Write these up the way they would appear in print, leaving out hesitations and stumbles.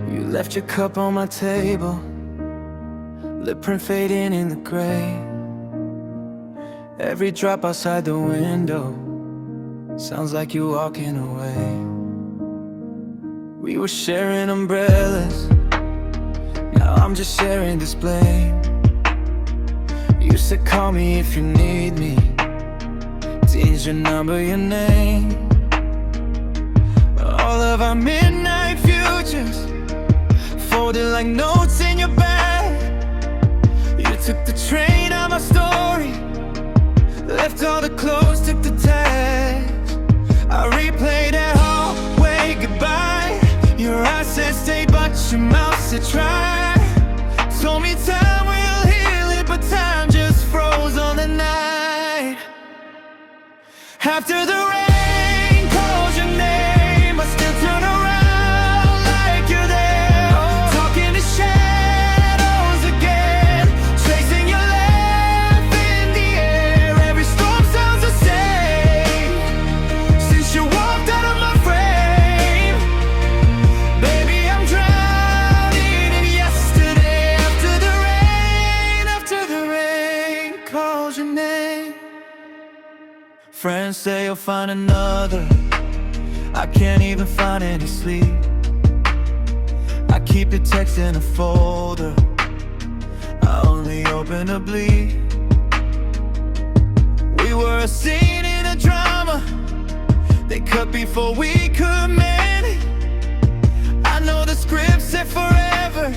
You left your cup on my table, lip print fading in the gray. Every drop outside the window sounds like you walking away. We were sharing umbrellas, now I'm just sharing display. You said call me if you need me, tease your number, your name. All of our midnight futures folded like notes in your bag. You took the train on my story, left all the clothes, took the tags. I replayed that hallway goodbye. Your eyes said stay, but your mouth said try. Told me time will heal it, but time just froze on the night. After the rain calls your name, I still turn around like you're there. Talking to shadows again, tracing your laugh in the air. Every storm sounds the same since you walked out of my frame. Baby, I'm drowning in yesterday. After the rain calls your name. Friends say you'll find another, I can't even find any sleep. I keep the text in a folder, I only open to bleed. We were a scene in a drama, they cut before we could mend it. I know the script said forever,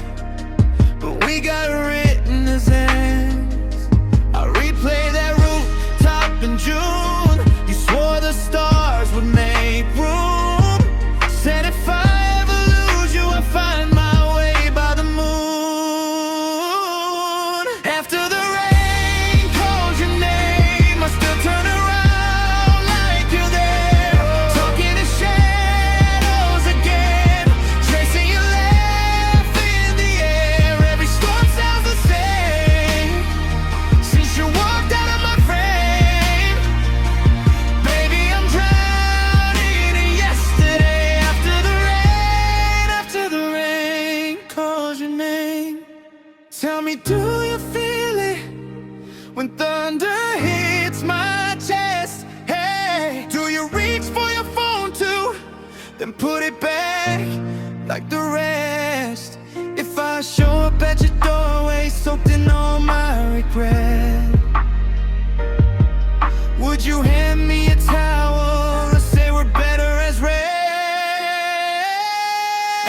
but we got it written as ends. I replay that rooftop in June. You swore the stars would make room. Said if I ever lose you, I'll find my way by the moon. After the rain calls your name, I still turn around like you're there. Talking to shadows again, tracing your laugh in the air. Every storm sounds the same since you walked out of my frame. Baby, I'm drowning in yesterday. After the rain calls your name. Tell me, do you feel it when thunder hits my chest? Hey, do you reach for your phone too, then put it back like the rest? If I show up at your doorway soaked in all my regret, would you hand me a towel or say we're better as red?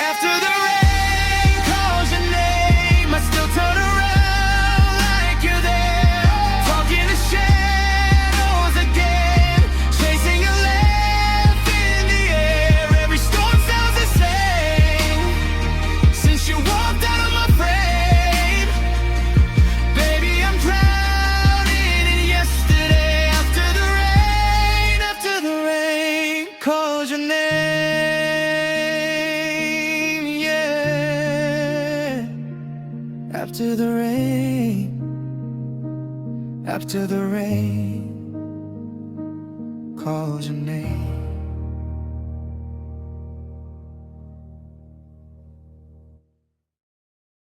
After the rain calls your name, I still turn around like you're there. Talking to shadows again, chasing your laugh in the air. Every storm sounds the same since you walked out of my frame. Baby, I'm drowning in yesterday. After the rain calls your name. Yeah. After the rain calls your name.